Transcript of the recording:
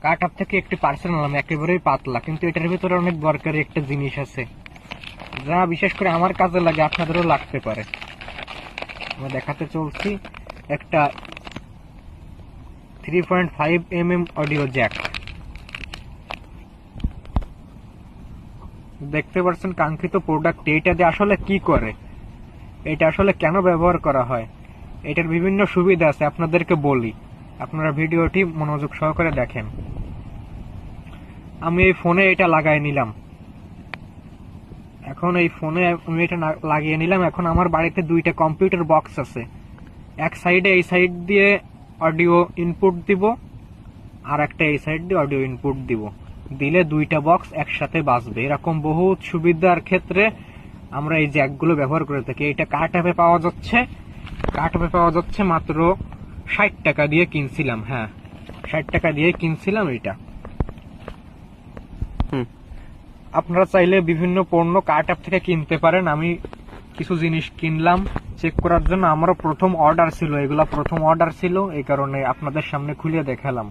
কার্টআপ থেকে একটি পার্সেল নিলাম, একেবারেই পাতলা, কিন্তু এটার ভিতরে অনেক দরকারি একটা জিনিস আছে যা বিশেষ করে আমার কাজে লাগে, আপনাদেরও লাগতে পারে। আমরা দেখাতে চলছি একটা 3.5 mm অডিও জ্যাক। দেখতে পাচ্ছেন কাঙ্ক্ষিত প্রোডাক্ট। এটা দিয়ে আসলে কি করে, এটা আসলে কেন ব্যবহার করা হয়, এটার বিভিন্ন সুবিধা আছে, আপনাদেরকে বলি। আপনারা ভিডিওটি মনোযোগ সহকারে দেখেন। আমি এই ফোনে এটা লাগাই নিলাম। এখন এই ফোনে আমি এটা লাগিয়ে নিলাম। এখন আমার বাড়িতে দুইটা কম্পিউটার বক্স আছে। এক সাইডে এই সাইড দিয়ে অডিও ইনপুট দিব, আর একটা এই সাইড দিয়ে অডিও ইনপুট দিব। দিলে দুইটা বক্স একসাথে বাজবে। এরকম বহুত সুবিধার ক্ষেত্রে আমরা এই জ্যাকগুলো ব্যবহার করে থাকি। এটা কার্টআপে পাওয়া যাচ্ছে মাত্র 60 টাকা দিয়ে কিনছিলাম। হ্যাঁ, 60 টাকা দিয়ে কিনছিলাম এটা। আপনারা চাইলে বিভিন্ন পণ্য কার্টআপ থেকে কিনতে পারেন। আমি কিছু জিনিস কিনলাম চেক করার জন্য। আমারও প্রথম অর্ডার ছিল, এগুলা প্রথম অর্ডার ছিল, এই কারণে আপনাদের সামনে খুলে দেখালাম।